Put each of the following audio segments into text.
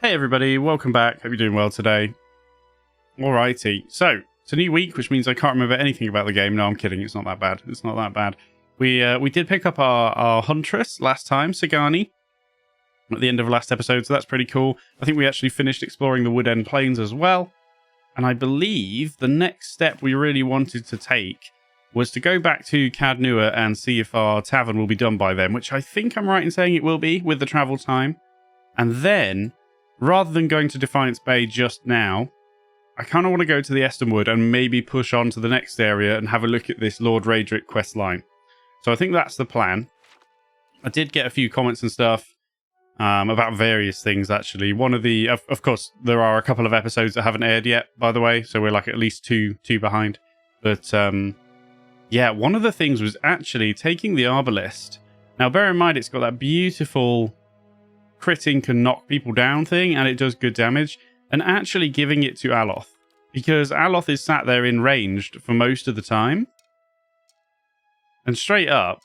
Hey everybody, welcome back. Hope you're doing well today. Alrighty, so it's a new week, which means I can't remember anything about the game. No, I'm kidding. It's not that bad. It's not that bad. We did pick up our Huntress last time, Sagani, at the end of last episode, so that's pretty cool. I think we actually finished exploring the Wood End Plains as well. And I believe the next step we really wanted to take was to go back to Cadnua and see if our tavern will be done by then, which I think I'm right in saying it will be with the travel time. And then, rather than going to Defiance Bay just now, I kind of want to go to the Estonwood and maybe push on to the next area and have a look at this Lord Raedric quest line. So I think that's the plan. I did get a few comments and stuff about various things, actually. One of the... Of course, there are a couple of episodes that haven't aired yet, by the way, so we're like at least two behind. But, yeah, one of the things was actually taking the Arbalest. Now, bear in mind, it's got that beautiful critting can knock people down thing, and it does good damage, and actually giving it to Aloth, because Aloth is sat there in ranged for most of the time, and straight up,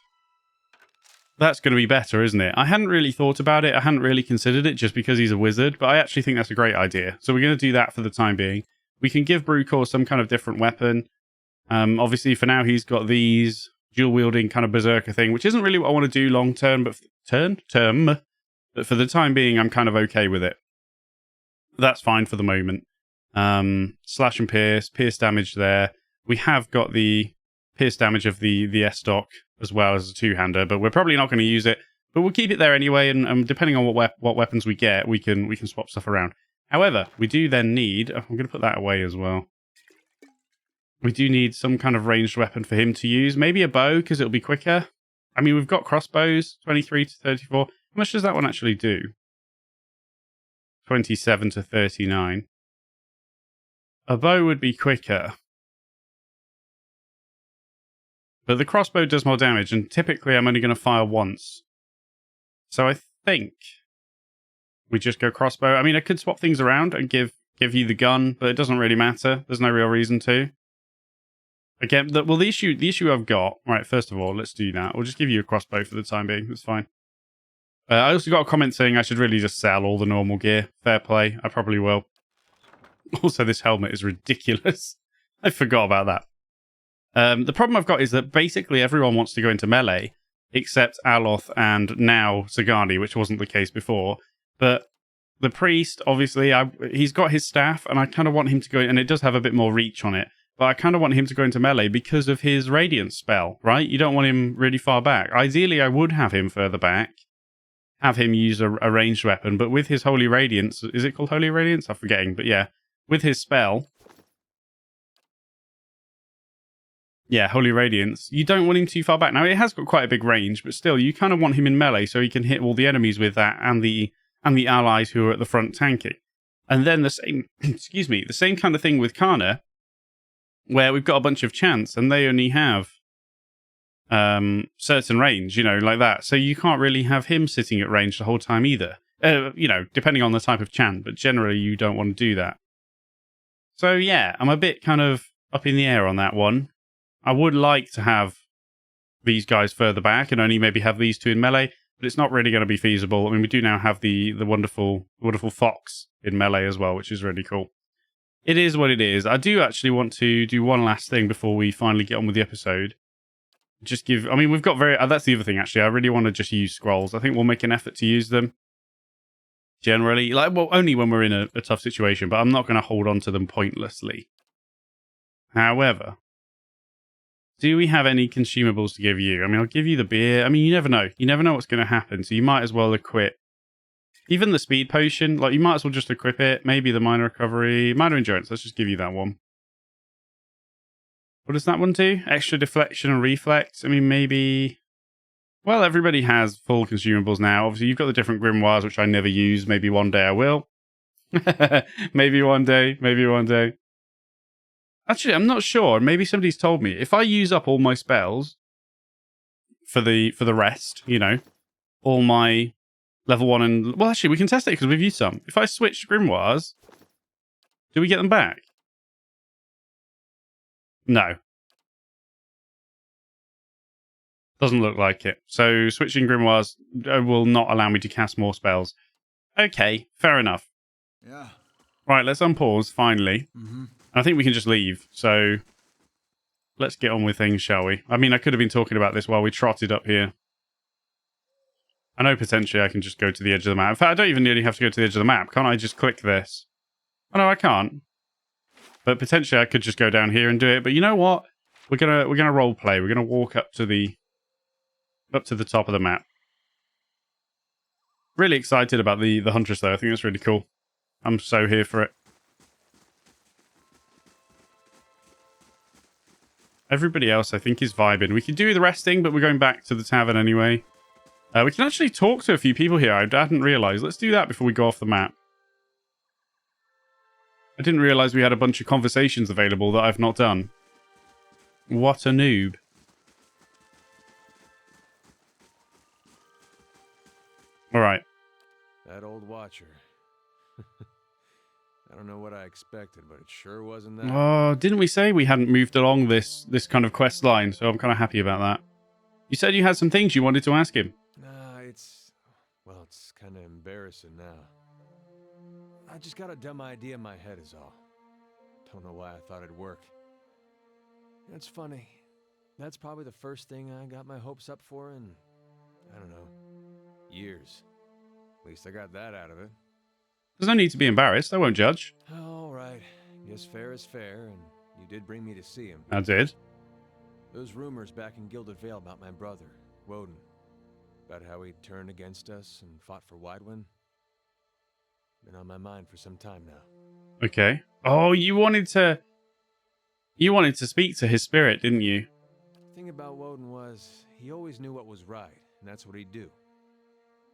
that's going to be better, isn't it? I hadn't really thought about it, I hadn't really considered it just because he's a wizard, but I actually think that's a great idea, so we're going to do that for the time being. We can give Brucor some kind of different weapon. Obviously, for now, he's got these dual-wielding kind of berserker thing, which isn't really what I want to do long-term, but but for the time being, I'm kind of okay with it. That's fine for the moment. Slash and pierce damage there. We have got the pierce damage of the S-Stock as well as a two-hander, but we're probably not going to use it. But we'll keep it there anyway, and depending on what weapons we get, we can swap stuff around. However, we do then need... I'm going to put that away as well. We do need some kind of ranged weapon for him to use. Maybe a bow, because it'll be quicker. I mean, we've got crossbows, 23 to 34. How much does that one actually do? 27 to 39. A bow would be quicker. But the crossbow does more damage, and typically I'm only going to fire once. So I think we just go crossbow. I mean, I could swap things around and give you the gun, but it doesn't really matter. There's no real reason to. Again, the issue I've got... Right, first of all, let's do that. We'll just give you a crossbow for the time being. That's fine. I also got a comment saying I should really just sell all the normal gear. Fair play. I probably will. Also, this helmet is ridiculous. I forgot about that. The problem I've got is that basically everyone wants to go into melee, except Aloth and now Sagani, which wasn't the case before. But the priest, obviously, he's got his staff, and I kind of want him to go in, and it does have a bit more reach on it. But I kind of want him to go into melee because of his Radiance spell, right? You don't want him really far back. Ideally, I would have him further back. Have him use a ranged weapon, but with his Holy Radiance... Is it called Holy Radiance? I'm forgetting, but yeah. With his spell... Yeah, Holy Radiance. You don't want him too far back. Now, it has got quite a big range, but still, you kind of want him in melee so he can hit all the enemies with that and the allies who are at the front tanking. And then the same... excuse me. The same kind of thing with Kana, where we've got a bunch of chants, and they only have... certain range, you know, like that. So you can't really have him sitting at range the whole time either. You know, depending on the type of chant, but generally you don't want to do that. So yeah, I'm a bit kind of up in the air on that one. I would like to have these guys further back and only maybe have these two in melee, but it's not really going to be feasible. I mean, we do now have the wonderful Fox in melee as well, which is really cool. It is what it is. I do actually want to do one last thing before we finally get on with the episode. Just give... I mean, we've got very... that's the other thing, actually. I really want to just use scrolls. I think we'll make an effort to use them. Generally. Like, well, only when we're in a tough situation, but I'm not going to hold on to them pointlessly. However, do we have any consumables to give you? I mean, I'll give you the beer. I mean, you never know. You never know what's going to happen, so you might as well equip... Even the speed potion, like, you might as well just equip it. Maybe the minor recovery... Minor endurance, let's just give you that one. What does that one do? Extra deflection and reflex? I mean, maybe... Well, everybody has full consumables now. Obviously, you've got the different grimoires, which I never use. Maybe one day I will. Maybe one day. Maybe one day. Actually, I'm not sure. Maybe somebody's told me. If I use up all my spells for the rest, you know, all my level 1 and... Well, actually, we can test it because we've used some. If I switch grimoires, do we get them back? No. Doesn't look like it. So switching grimoires will not allow me to cast more spells. Okay, fair enough. Yeah. Right, let's unpause, finally. I think we can just leave, so let's get on with things, shall we? I mean, I could have been talking about this while we trotted up here. I know potentially I can just go to the edge of the map. In fact, I don't even really have to go to the edge of the map. Can't I just click this? Oh, no, I can't. But potentially I could just go down here and do it. But you know what? We're gonna role play. We're gonna walk up to the top of the map. Really excited about the Huntress, though. I think that's really cool. I'm so here for it. Everybody else, I think, is vibing. We can do the resting, but we're going back to the tavern anyway. We can actually talk to a few people here. I hadn't realised. Let's do that before we go off the map. I didn't realise we had a bunch of conversations available that I've not done. What a noob. Alright. That old watcher. I don't know what I expected, but it sure wasn't that. Oh, didn't we say we hadn't moved along this kind of quest line? So I'm kind of happy about that. You said you had some things you wanted to ask him. Nah, it's kind of embarrassing now. I just got a dumb idea in my head is all. Don't know why I thought it'd work. It's funny. That's probably the first thing I got my hopes up for in, I don't know, years. At least I got that out of it. There's no need to be embarrassed. I won't judge. All right. Guess fair is fair, and you did bring me to see him. I did. Those rumors back in Gilded Vale about my brother, Woden, about how he turned against us and fought for Widewind, been on my mind for some time now. Okay. Oh, you wanted to speak to his spirit, didn't you? The thing about Woden was, he always knew what was right, and that's what he'd do.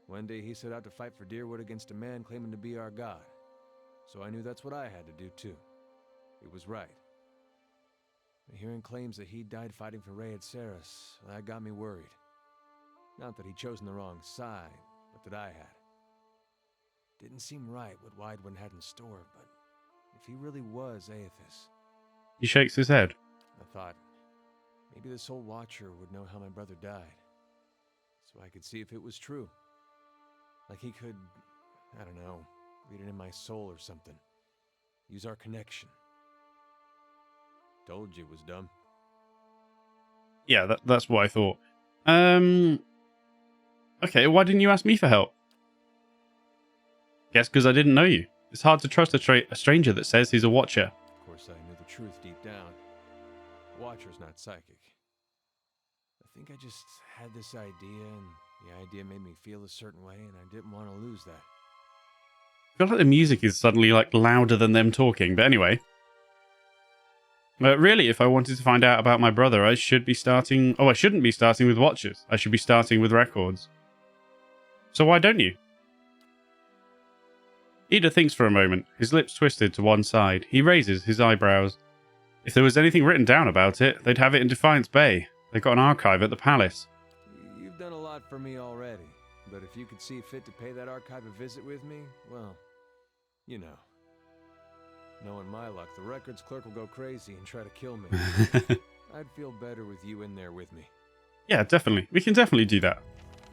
One day he set out to fight for Deerwood against a man claiming to be our god. So I knew that's what I had to do too. It was right. But hearing claims that he died fighting for Rhea Saris, that got me worried. Not that he'd chosen the wrong side, but that I had. Didn't seem right what Widewind had in store, but if he really was Aethys... He shakes his head. I thought, maybe this old Watcher would know how my brother died. So I could see if it was true. Like he could, I don't know, read it in my soul or something. Use our connection. Told you it was dumb. Yeah, that's what I thought. Okay, why didn't you ask me for help? Guess because I didn't know you. It's hard to trust a stranger that says he's a watcher. Of course, I knew the truth deep down. Watcher's not psychic. I think I just had this idea, and the idea made me feel a certain way, and I didn't want to lose that. I feel like the music is suddenly like louder than them talking, but anyway. Really, if I wanted to find out about my brother, I should be starting... Oh, I shouldn't be starting with watches. I should be starting with records. So why don't you? Ida thinks for a moment, his lips twisted to one side. He raises his eyebrows. If there was anything written down about it, they'd have it in Defiance Bay. They've got an archive at the palace. You've done a lot for me already, but if you could see fit to pay that archive a visit with me, well, you know. Knowing my luck, the records clerk will go crazy and try to kill me. I'd feel better with you in there with me. Yeah, definitely. We can definitely do that.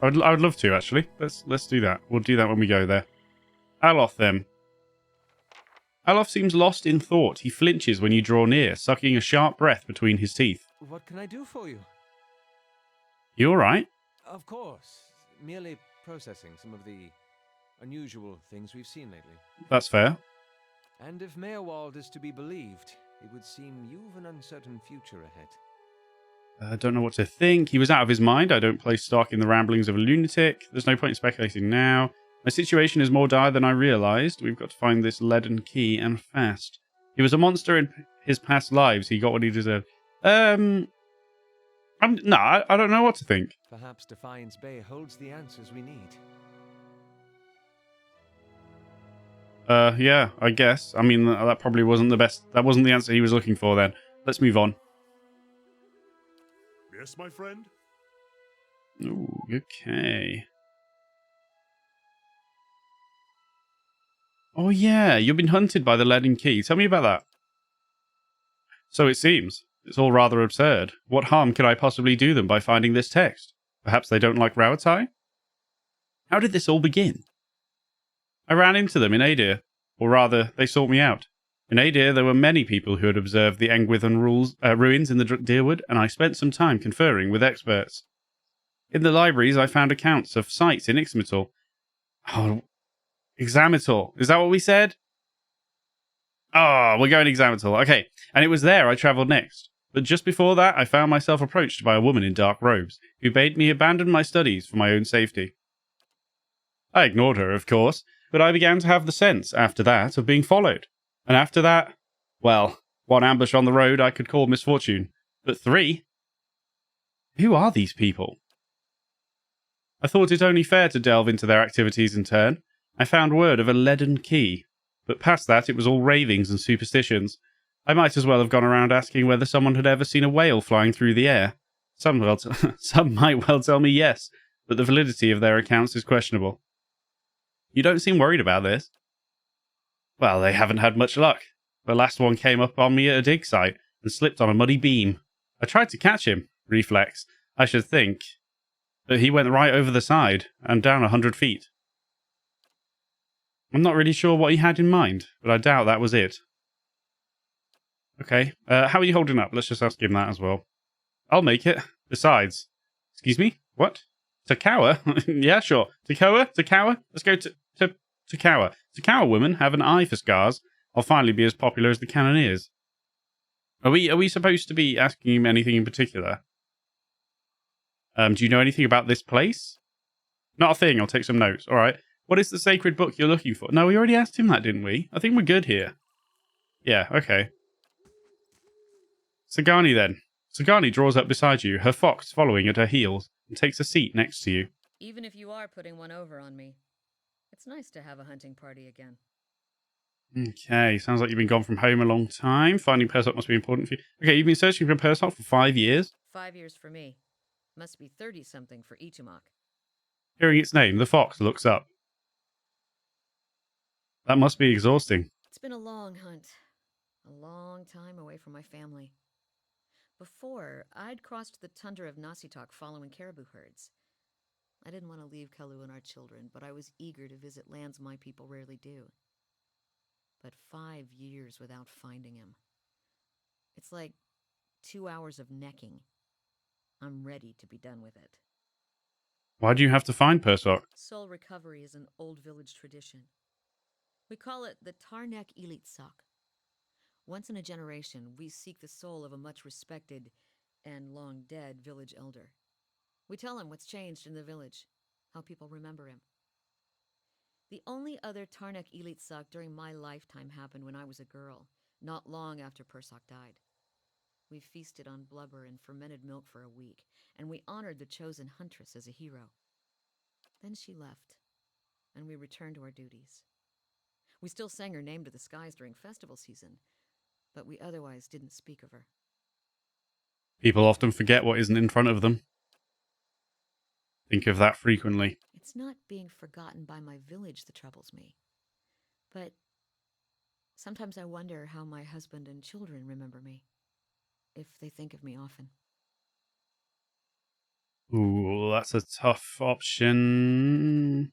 I would love to, actually. Let's do that. We'll do that when we go there. Aloth, then. Aloth seems lost in thought. He flinches when you draw near, sucking a sharp breath between his teeth. What can I do for you? You alright? Of course. Merely processing some of the unusual things we've seen lately. That's fair. And if Meowald is to be believed, it would seem you've an uncertain future ahead. I don't know what to think. He was out of his mind. I don't place stock in the ramblings of a lunatic. There's no point in speculating now. My situation is more dire than I realised. We've got to find this leaden key, and fast. He was a monster in his past lives. He got what he deserved. I don't know what to think. Perhaps Defiance Bay holds the answers we need. Yeah, I guess. I mean, that probably wasn't the best. That wasn't the answer he was looking for then. Let's move on. Yes, my friend? Ooh, okay. Oh yeah, you've been hunted by the leaden key. Tell me about that. So it seems. It's all rather absurd. What harm could I possibly do them by finding this text? Perhaps they don't like Rauatai? How did this all begin? I ran into them in Adir. Or rather, they sought me out. In Adir, there were many people who had observed the Engwithan ruins in the Deerwood, and I spent some time conferring with experts. In the libraries, I found accounts of sites in Ixmital. Oh, Examital. Is that what we said? Oh, we're going Examital. Okay, and it was there I travelled next. But just before that, I found myself approached by a woman in dark robes, who bade me abandon my studies for my own safety. I ignored her, of course, but I began to have the sense, after that, of being followed. And after that, well, one ambush on the road I could call misfortune. But 3? Who are these people? I thought it only fair to delve into their activities in turn. I found word of a leaden key, but past that it was all ravings and superstitions. I might as well have gone around asking whether someone had ever seen a whale flying through the air. Some might well tell me yes, but the validity of their accounts is questionable. You don't seem worried about this. Well, they haven't had much luck. The last one came up on me at a dig site and slipped on a muddy beam. I tried to catch him, reflex, I should think, but he went right over the side and down 100 feet. I'm not really sure what he had in mind, but I doubt that was it. Okay, how are you holding up? Let's just ask him that as well. I'll make it. Besides, excuse me? What? Takawa? Yeah, sure. Takawa? Let's go to Takawa. Takawa women have an eye for scars. I'll finally be as popular as the Cannoneers. Are we supposed to be asking him anything in particular? Do you know anything about this place? Not a thing. I'll take some notes. All right. What is the sacred book you're looking for? No, we already asked him that, didn't we? I think we're good here. Yeah, okay. Sagani, then. Sagani draws up beside you, her fox following at her heels, and takes a seat next to you. Even if you are putting one over on me, it's nice to have a hunting party again. Okay, sounds like you've been gone from home a long time. Finding Persock must be important for you. Okay, you've been searching for Persock for 5 years? 5 years for me. Must be 30-something for Ichimok. Hearing its name, the fox looks up. That must be exhausting. It's been a long hunt. A long time away from my family. Before, I'd crossed the tundra of Nasitok following caribou herds. I didn't want to leave Kalu and our children, but I was eager to visit lands my people rarely do. But 5 years without finding him. It's like 2 hours of necking. I'm ready to be done with it. Why do you have to find Persock? Soul recovery is an old village tradition. We call it the Tarnek Elitsak. Once in a generation, we seek the soul of a much respected and long dead village elder. We tell him what's changed in the village, how people remember him. The only other Tarnek Elitsak during my lifetime happened when I was a girl, not long after Persock died. We feasted on blubber and fermented milk for a week, and we honored the chosen huntress as a hero. Then she left, and we returned to our duties. We still sang her name to the skies during festival season, but we otherwise didn't speak of her. People often forget what isn't in front of them. Think of that frequently. It's not being forgotten by my village that troubles me, but sometimes I wonder how my husband and children remember me, if they think of me often. Ooh, that's a tough option.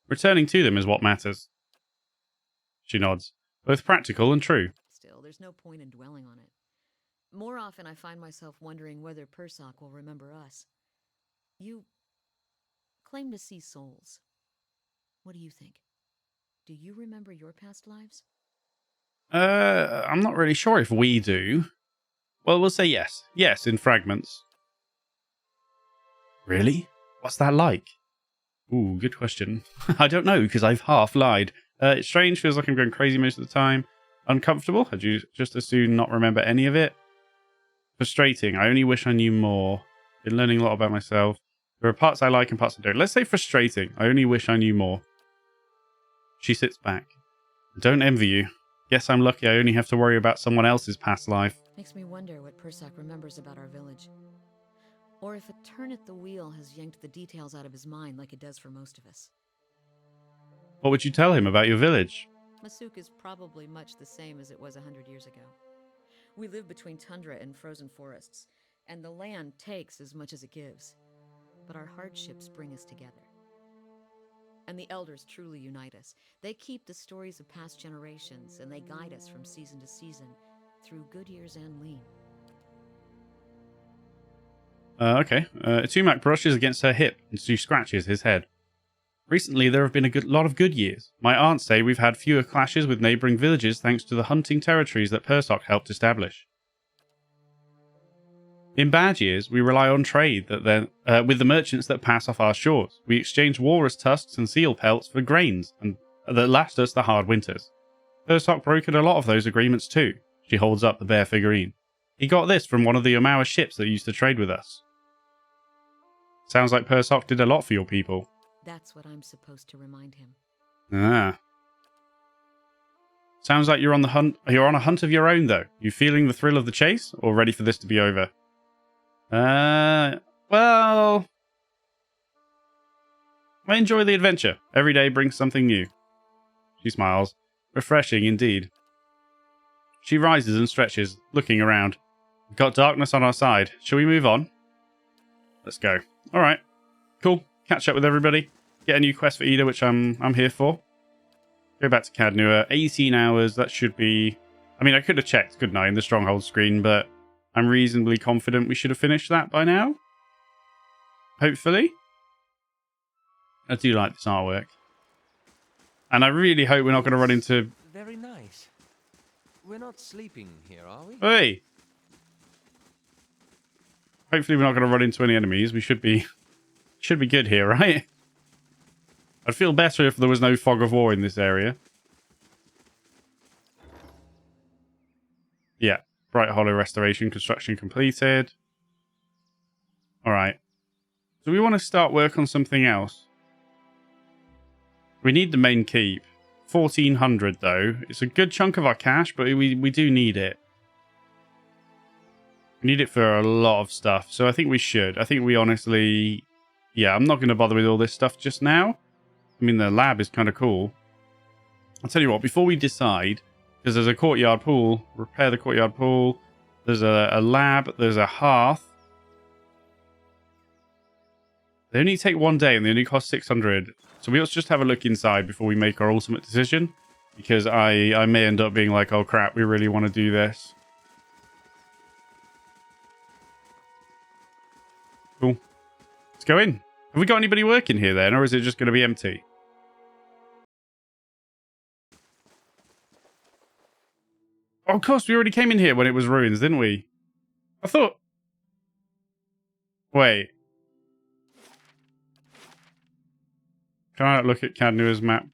Returning to them is what matters. She nods. Both practical and true. Still, there's no point in dwelling on it. More often I find myself wondering whether Persock will remember us. You claim to see souls. What do you think? Do you remember your past lives? I'm not really sure if we do. Well, we'll say yes. Yes, in fragments. Really? What's that like? Ooh, good question. I don't know, because I've half lied. It's strange, feels like I'm going crazy most of the time. Uncomfortable? Had you just as soon not remember any of it? Frustrating. I only wish I knew more. Been learning a lot about myself. There are parts I like and parts I don't. Let's say frustrating. I only wish I knew more. She sits back. Don't envy you. Guess I'm lucky I only have to worry about someone else's past life. Makes me wonder what Persock remembers about our village. Or if a turn at the wheel has yanked the details out of his mind like it does for most of us. What would you tell him about your village? Masuk is probably much the same as it was 100 years ago. We live between tundra and frozen forests, and the land takes as much as it gives. But our hardships bring us together. And the elders truly unite us. They keep the stories of past generations, and they guide us from season to season, through good years and lean. Okay. Itumak brushes against her hip, and she scratches his head. Recently, there have been a lot of good years. My aunts say we've had fewer clashes with neighbouring villages thanks to the hunting territories that Persok helped establish. In bad years, we rely on trade with the merchants that pass off our shores. We exchange walrus tusks and seal pelts for grains and that last us the hard winters. Persok brokered a lot of those agreements too. She holds up the bear figurine. He got this from one of the Omawa ships that used to trade with us. Sounds like Persok did a lot for your people. That's what I'm supposed to remind him. Ah. Sounds like you're on the hunt. You're on a hunt of your own, though. You feeling the thrill of the chase, or ready for this to be over? Well, I enjoy the adventure. Every day brings something new. She smiles. Refreshing indeed. She rises and stretches, looking around. We've got darkness on our side. Shall we move on? Let's go. All right. Cool. Catch up with everybody. Get a new quest for Ida, which I'm here for. Go back to Cadnua. 18 hours. That should be... I mean, I could have checked, couldn't I, in the Stronghold screen, but I'm reasonably confident we should have finished that by now. Hopefully. I do like this artwork. And I really hope we're not going to run into... Very nice. We're not sleeping here, are we? Hey! Hopefully we're not going to run into any enemies. We should be good here, right? I'd feel better if there was no fog of war in this area. Yeah. Bright Hollow restoration construction completed. Alright. So we want to start work on something else. We need the main keep. 1,400 though. It's a good chunk of our cash, but we do need it. We need it for a lot of stuff, so I think we should. I think we honestly... Yeah, I'm not going to bother with all this stuff just now. I mean, the lab is kind of cool. I'll tell you what, before we decide, because there's a courtyard pool, repair the courtyard pool, there's a lab, there's a hearth. They only take 1 day and they only cost 600. So let's just have a look inside before we make our ultimate decision. Because I may end up being like, oh crap, we really want to do this. Cool. Let's go in. Have we got anybody working here then, or is it just going to be empty? Oh, of course, we already came in here when it was ruins, didn't we? I thought... Wait. Can I look at Cadnua's map?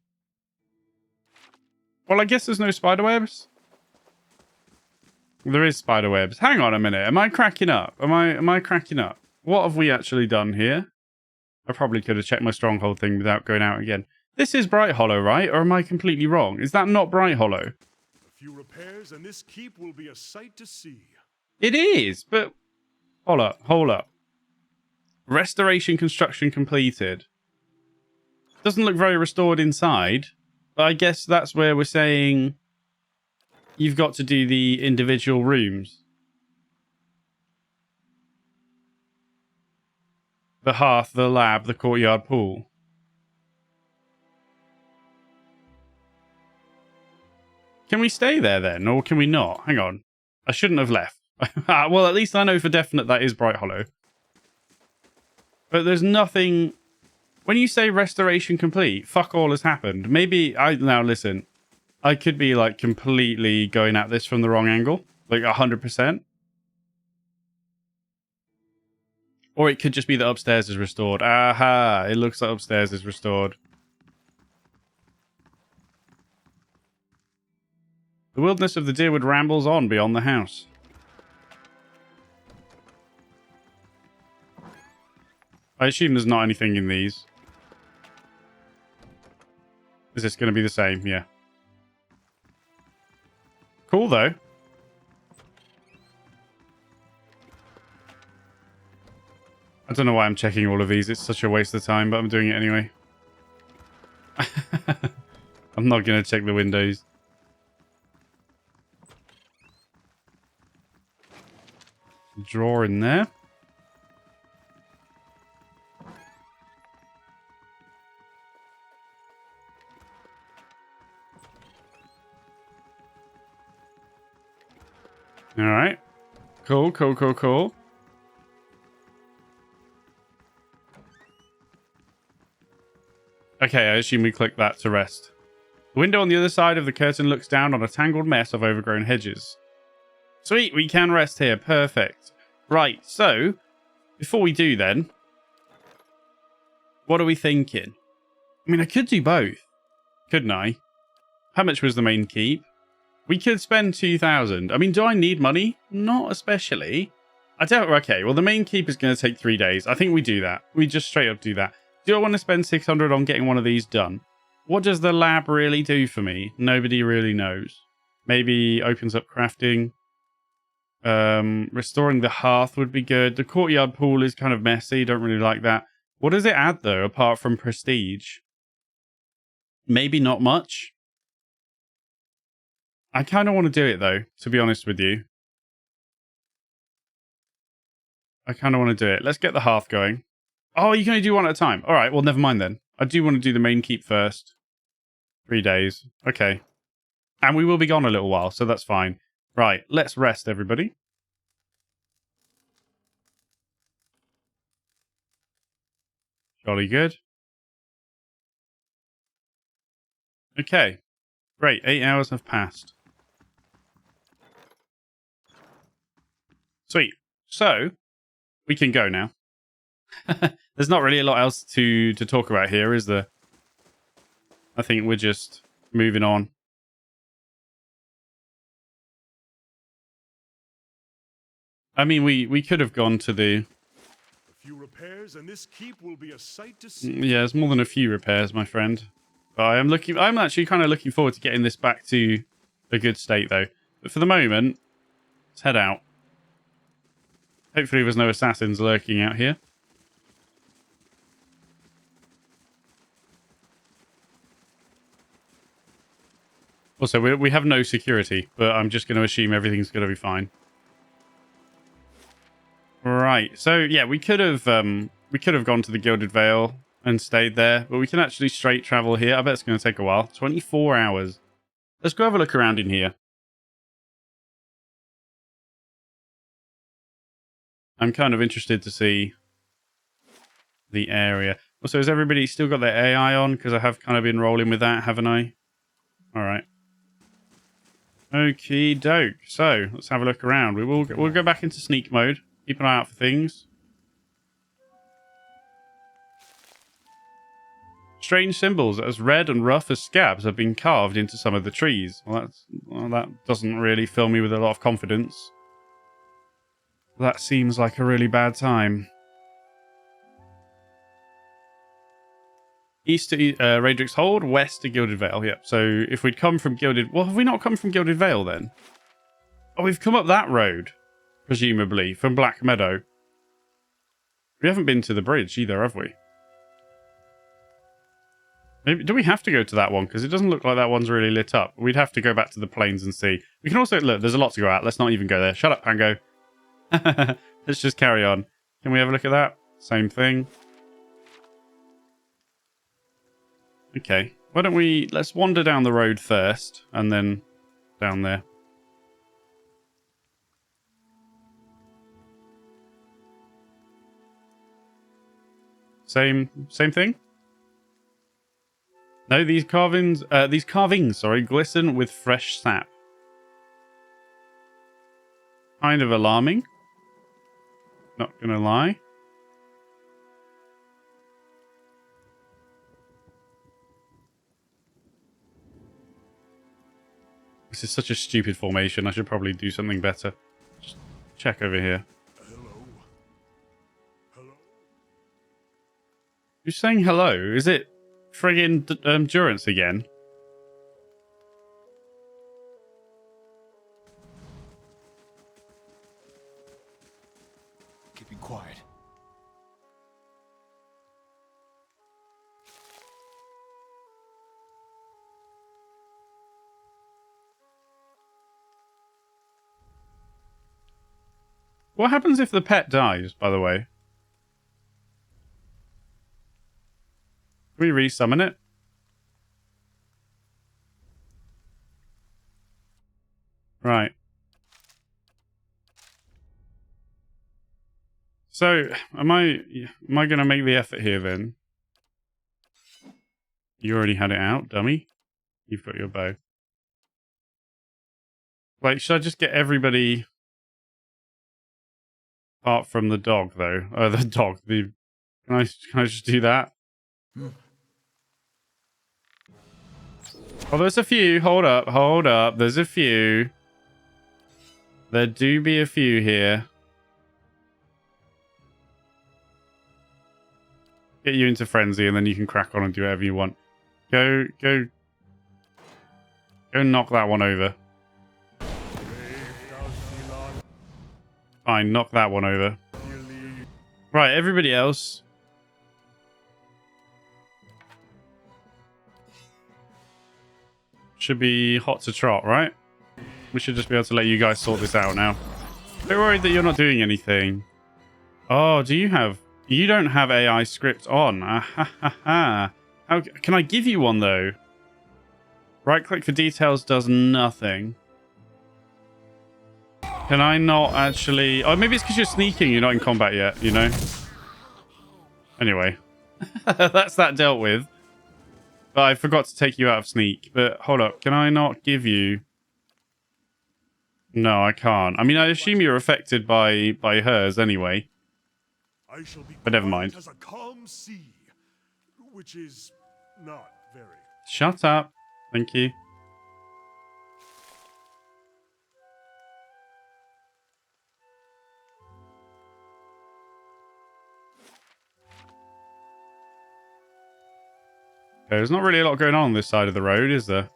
Well, I guess there's no spiderwebs. There is spiderwebs. Hang on a minute. Am I cracking up? Am I cracking up? What have we actually done here? I probably could have checked my stronghold thing without going out again. This is Bright Hollow, right? Or am I completely wrong? Is that not Bright Hollow? A few repairs and this keep will be a sight to see. It is, but... Hold up. Restoration construction completed. Doesn't look very restored inside. But I guess that's where we're saying... You've got to do the individual rooms. The hearth, the lab, the courtyard pool. Can we stay there then, or can we not? Hang on. I shouldn't have left. Well, at least I know for definite that is Bright Hollow. But there's nothing... When you say restoration complete, fuck all has happened. Maybe... Now, listen. I could be, like, completely going at this from the wrong angle. Like, 100%. Or it could just be that upstairs is restored. Aha! It looks like upstairs is restored. The wilderness of the Deerwood rambles on beyond the house. I assume there's not anything in these. Is this going to be the same? Yeah. Cool, though. I don't know why I'm checking all of these. It's such a waste of time, but I'm doing it anyway. I'm not going to check the windows. Drawer in there. All right. Cool, cool, cool, cool. Okay, I assume we click that to rest. The window on the other side of the curtain looks down on a tangled mess of overgrown hedges. Sweet, we can rest here. Perfect. Right, so, before we do then, what are we thinking? I mean, I could do both, couldn't I? How much was the main keep? We could spend 2,000. I mean, do I need money? Not especially. I don't... Okay, well, the main keep is going to take 3 days. I think we do that. We just straight up do that. Do I want to spend 600 on getting one of these done? What does the lab really do for me? Nobody really knows. Maybe opens up crafting. Restoring the hearth would be good. The courtyard pool is kind of messy. Don't really like that. What does it add, though, apart from prestige? Maybe not much. I kind of want to do it, though, to be honest with you. I kind of want to do it. Let's get the hearth going. Oh, you can only do one at a time. All right, well, never mind then. I do want to do the main keep first. 3 days. Okay. And we will be gone a little while, so that's fine. Right, let's rest, everybody. Jolly good. Okay. Great, 8 hours have passed. Sweet. So, we can go now. There's not really a lot else to talk about here, is there? I think we're just moving on. I mean, we could have gone to the... A few repairs and this keep will be a sight to see. Yeah, it's more than a few repairs, my friend. But I'm actually kind of looking forward to getting this back to a good state, though. But for the moment, let's head out. Hopefully there's no assassins lurking out here. Also, we have no security, but I'm just going to assume everything's going to be fine. Right, so yeah, we could have gone to the Gilded Vale and stayed there, but we can actually straight travel here. I bet it's going to take a while. 24 hours. Let's go have a look around in here. I'm kind of interested to see the area. Also, has everybody still got their AI on? Because I have kind of been rolling with that, haven't I? All right. Okie doke. So let's have a look around. We'll go back into sneak mode. Keep an eye out for things. Strange symbols as red and rough as scabs have been carved into some of the trees. Well, that doesn't really fill me with a lot of confidence. That seems like a really bad time. East to Raedric's Hold, west to Gilded Vale. Yep. So if we'd come from Gilded... Well, have we not come from Gilded Vale then? Oh, we've come up that road, presumably, from Black Meadow. We haven't been to the bridge either, have we? Maybe, do we have to go to that one? Because it doesn't look like that one's really lit up. We'd have to go back to the plains and see. We can also... Look, there's a lot to go at. Let's not even go there. Shut up, Pango. Let's just carry on. Can we have a look at that? Same thing. Okay. Why don't we... Let's wander down the road first, and then down there. Same thing? No, these carvings, glisten with fresh sap. Kind of alarming. Not gonna lie. This is such a stupid formation. I should probably do something better. Just check over here. Hello. Hello. Who's saying hello? Is it friggin' Durance again? Keeping quiet. What happens if the pet dies, by the way? Can we resummon it? Right. So, am I going to make the effort here then? You already had it out, dummy. You've got your bow. Like, should I just get everybody apart from the dog, though? The dog. Can I just do that? Oh, there's a few. Hold up. There's a few. There do be a few here. Get you into frenzy, and then you can crack on and do whatever you want. Go knock that one over. Fine, knock that one over. Right, everybody else. Should be hot to trot, right? We should just be able to let you guys sort this out now. Don't worry that you're not doing anything. Oh, do you have... You don't have AI script on. How can I give you one, though? Right-click for details does nothing. Can I not actually... Oh, maybe it's because you're sneaking. You're not in combat yet, you know? Anyway. That's that dealt with. But I forgot to take you out of sneak. But hold up. Can I not give you... No, I can't. I mean, I assume you're affected by hers anyway. I shall be But never mind. as a calm sea, which is not very. Shut up. Thank you. There's not really a lot going on this side of the road, is there?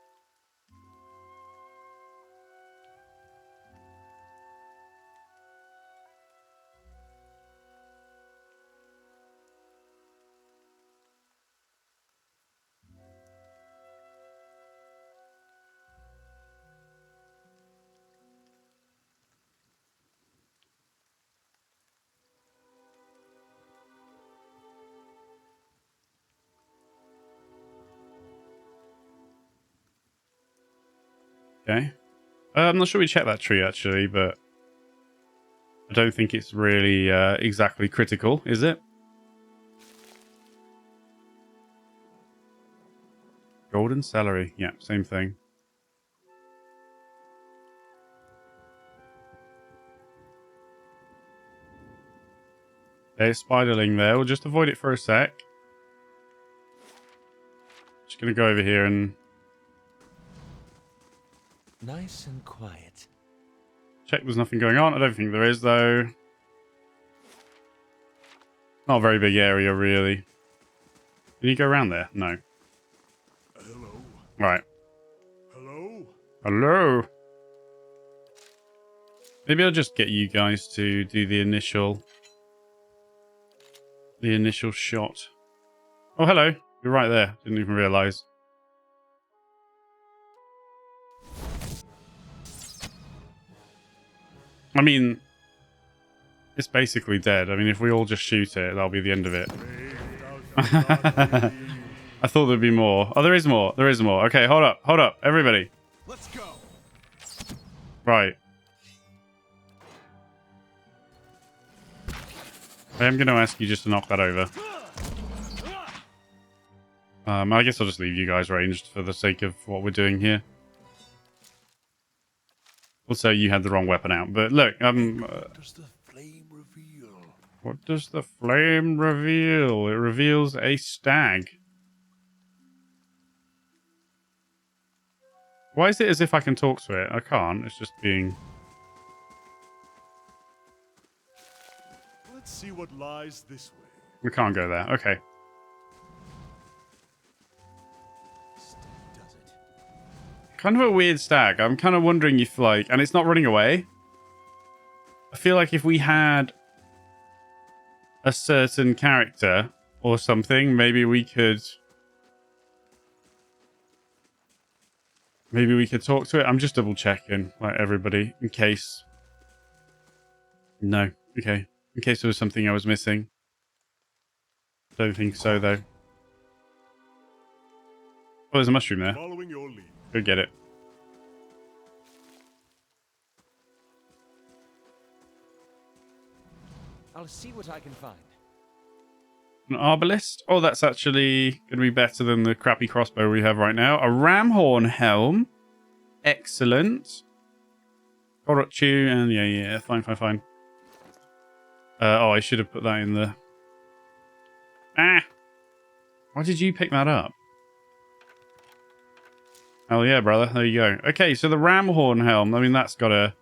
Okay. I'm not sure we checked that tree, actually, but I don't think it's really exactly critical, is it? Golden celery. Yeah, same thing. There's spiderling there. We'll just avoid it for a sec. Just going to go over here and... Nice and quiet. check there's nothing going on. I don't think there is, though. Not a very big area, really. Can you go around there? No. Hello. Right. Hello. Hello. Maybe I'll just get you guys to do the initial shot. Oh, hello. You're right there. Didn't even realize. I mean, it's basically dead. I mean, if we all just shoot it, that'll be the end of it. I thought there'd be more. Oh, there is more. There is more. Okay, hold up, everybody. Let's go. Right. I am going to ask you just to knock that over. I guess I'll just leave you guys ranged for the sake of what we're doing here. Also, you had the wrong weapon out. But look, What does the flame reveal? what does the flame reveal? It reveals a stag. Why is it as if I can talk to it? I can't. It's just being... Let's see what lies this way. We can't go there. Okay. Does it? Kind of a weird stag. I'm kind of wondering if, like... And it's not running away. I feel like if we had a certain character or something, maybe we could... Maybe we could talk to it. I'm just double checking, like, everybody, in case... No. Okay. In case there was something I was missing. Don't think so, though. Oh, there's a mushroom there. Following your lead. Go get it. I'll see what I can find. An arbalist? Oh, that's actually going to be better than the crappy crossbow we have right now. A ramhorn helm. Excellent. Korochu, and yeah, fine. Oh, I should have put that in the... Ah! Why did you pick that up? Oh yeah, brother. There you go. Okay, so the ramhorn helm. I mean, that's got a...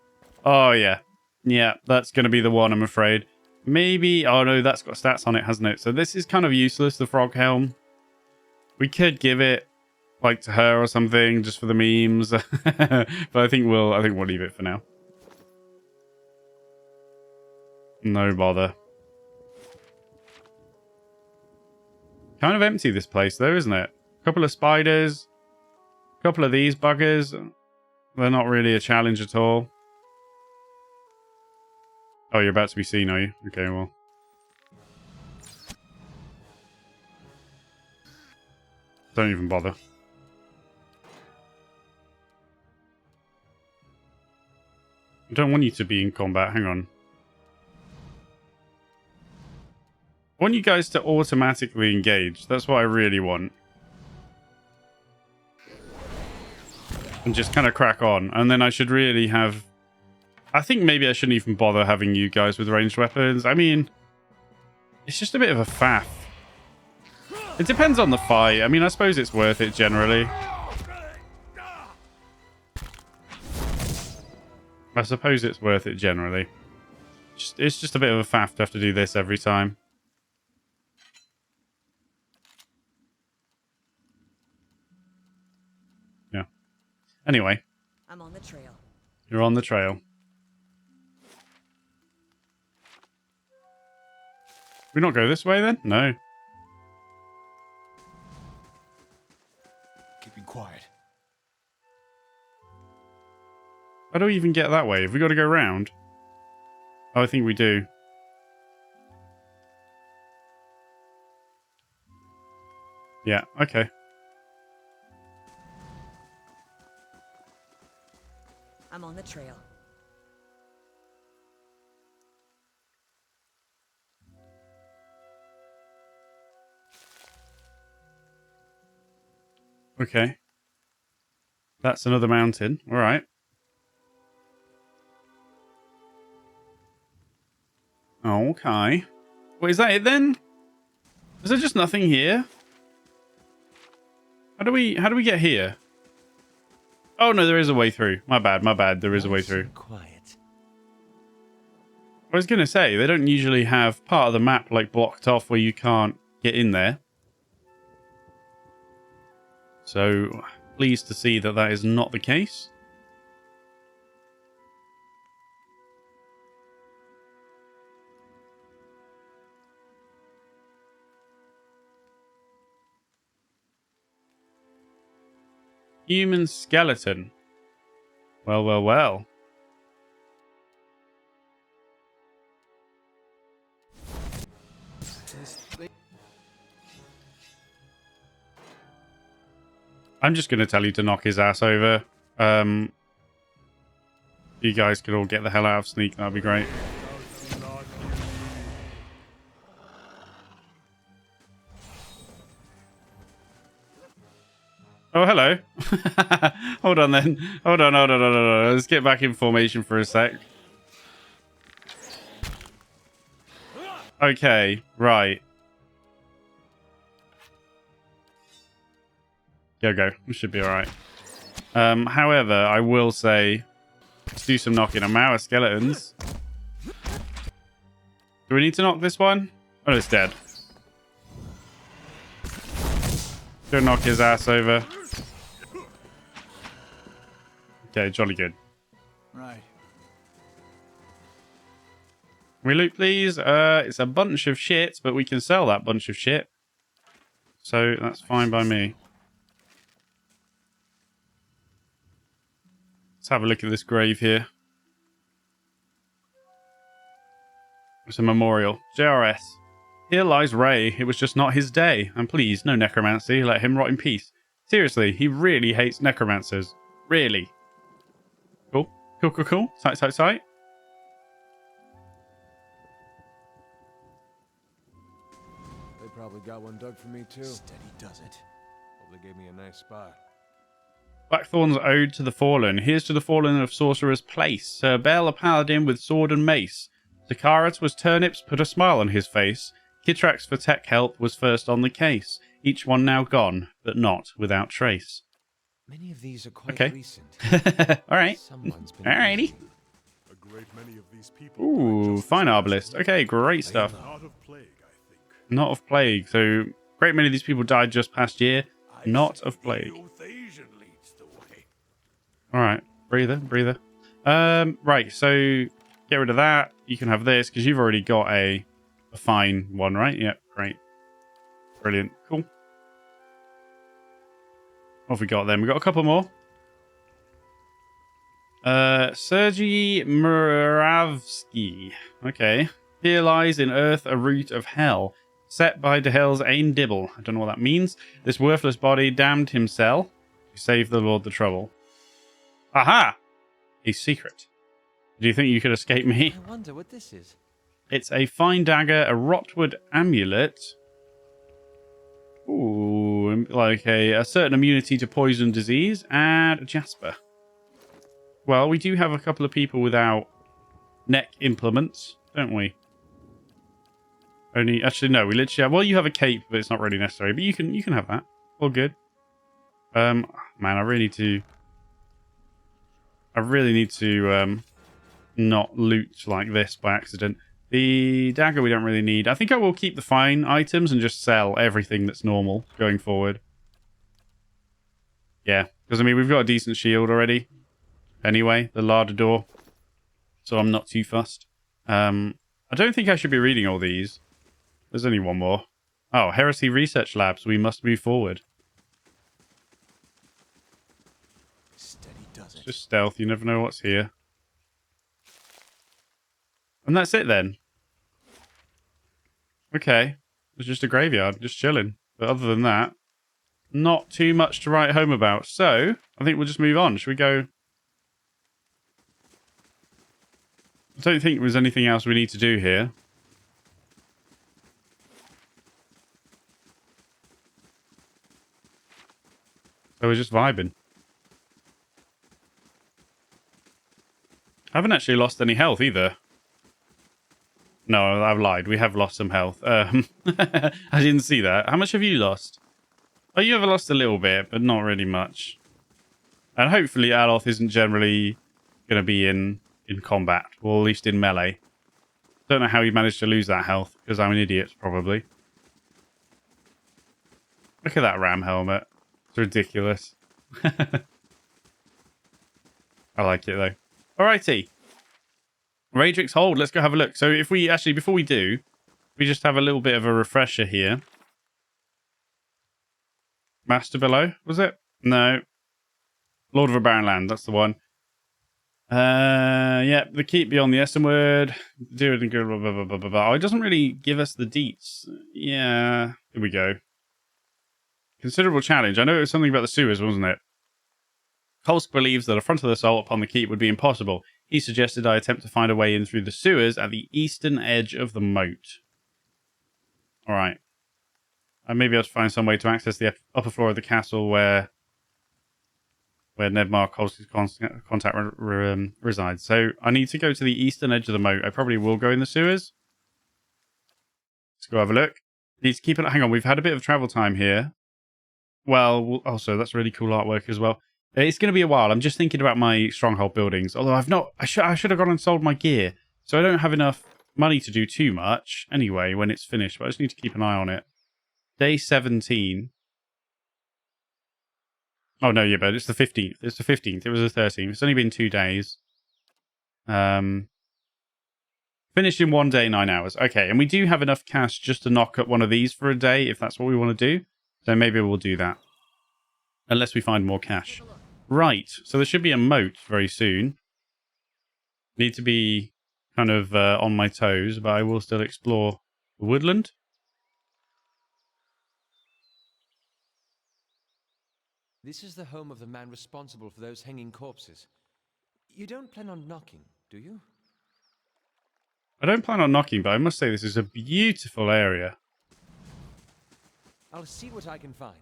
Oh, yeah. Yeah, that's going to be the one, I'm afraid. Maybe... Oh, no, that's got stats on it, hasn't it? So this is kind of useless, the frog helm. We could give it, like, to her or something, just for the memes. But I think we'll leave it for now. No bother. Kind of empty, this place, though, isn't it? A couple of spiders. A couple of these buggers. They're not really a challenge at all. Oh, you're about to be seen, are you? Okay, well. Don't even bother. I don't want you to be in combat. Hang on. I want you guys to automatically engage. That's what I really want. And just kind of crack on. And then I should really have... I think maybe I shouldn't even bother having you guys with ranged weapons. I mean, it's just a bit of a faff. It depends on the fight. I mean, I suppose it's worth it generally. I suppose it's worth it generally. It's just a bit of a faff to have to do this every time. Yeah. Anyway. I'm on the trail. You're on the trail. We not go this way then? No. Keep it quiet. How do we even get that way? Have we got to go round? Oh, I think we do. Yeah, okay. I'm on the trail. Okay. That's another mountain. All right. Okay. Wait, is that it then? Is there just nothing here? How do we get here? Oh no, there is a way through. My bad. There is a way through. Quiet. I was gonna say, they don't usually have part of the map like blocked off where you can't get in there. So, pleased to see that that is not the case. Human skeleton. Well. I'm just going to tell you to knock his ass over. You guys could all get the hell out of Sneak. That'd be great. Oh, hello. Hold on then. Hold on. Let's get back in formation for a sec. Okay, right. Go. We should be alright. However, I will say, let's do some knocking. I'm out of skeletons. Do we need to knock this one? Oh, it's dead. Go knock his ass over. Okay, jolly good. Right. Can we loot, please? It's a bunch of shit, but we can sell that bunch of shit. So that's fine by me. Let's have a look at this grave here. It's a memorial. JRS. Here lies Ray. It was just not his day. And please, no necromancy. Let him rot in peace. Seriously, he really hates necromancers. Really. Cool. Sight. got one dug for me too? Steady does it. Hope they gave me a nice spot. Blackthorn's Ode to the Fallen. Here's to the fallen of Sorcerer's Place. Sir Bell, a paladin with sword and mace. Zakarat was turnips, put a smile on his face. Kitrax for tech help was first on the case. Each one now gone, but not without trace. Many of these are quite Okay. recent. Alright. Someone's been Alrighty. A great many of these people Ooh, died just fine this arbalist. past Okay, great stuff. year. Not of plague, I think. Not of plague. So, great many of these people died just past year. I Not say of the plague. Euthasian leads the way. Alright. Breather. Right, so get rid of that. You can have this, because you've already got a fine one, right? Yep, great. Brilliant. Cool. What have we got then? We got a couple more. Sergei Muravsky. Okay. Here lies in earth a root of hell, set by de hell's ain dibble. I don't know what that means. This worthless body damned himself to save the Lord the trouble. Aha! A secret. Do you think you could escape me? I wonder what this is. It's a fine dagger, a rotwood amulet. Ooh, like a certain immunity to poison disease, and a jasper. Well, we do have a couple of people without neck implements, don't we? Actually, no, we literally have, well, you have a cape, but it's not really necessary, but you can have that. All good. Man, I really need to not loot like this by accident. The dagger we don't really need. I think I will keep the fine items and just sell everything that's normal going forward. Yeah, because I mean, we've got a decent shield already. Anyway, the larder door. So I'm not too fussed. I don't think I should be reading all these. There's only one more. Oh, Heresy Research Labs. We must move forward. Steady does It's it. just stealth. You never know what's here. And that's it then. Okay. It's just a graveyard. Just chilling. But other than that, not too much to write home about. So, I think we'll just move on. Should we go? I don't think there's anything else we need to do here. So we're just vibing. I haven't actually lost any health either. No, I've lied. We have lost some health. I didn't see that. How much have you lost? Oh, you have lost a little bit, but not really much. And hopefully Aloth isn't generally going to be in combat, or at least in melee. Don't know how he managed to lose that health, because I'm an idiot, probably. Look at that ram helmet. It's ridiculous. I like it, though. Alrighty. Radrix Hold, let's go have a look. So if we, actually, before we do, we just have a little bit of a refresher here. Master Below, was it? No. Lord of a Barren Land, that's the one. Yeah, the keep beyond the Essen word. Do it and go, blah, blah, blah, blah, blah, blah. Oh, it doesn't really give us the deets. Yeah, here we go. Considerable challenge. I know it was something about the sewers, wasn't it? Kolsk believes that a frontal assault upon the keep would be impossible. He suggested I attempt to find a way in through the sewers at the eastern edge of the moat. Alright. Maybe I'll find some way to access the upper floor of the castle where Nedmar Kolsk's contact resides. So I need to go to the eastern edge of the moat. I probably will go in the sewers. Let's go have a look. Need to keep it. Hang on, we've had a bit of travel time here. Well, also that's really cool artwork as well. It's going to be a while. I'm just thinking about my stronghold buildings. Although I've not, I should have gone and sold my gear. So I don't have enough money to do too much anyway when it's finished. But I just need to keep an eye on it. Day 17. Oh no, yeah, but it's the 15th. It's the 15th. It was the 13th. It's only been 2 days. Finished in 1 day, 9 hours. Okay, and we do have enough cash just to knock up one of these for a day if that's what we want to do. So maybe we'll do that. Unless we find more cash. Right, so there should be a moat very soon. Need to be kind of on my toes, but I will still explore the woodland. This is the home of the man responsible for those hanging corpses. You don't plan on knocking, do you? I don't plan on knocking, but I must say this is a beautiful area. I'll see what I can find.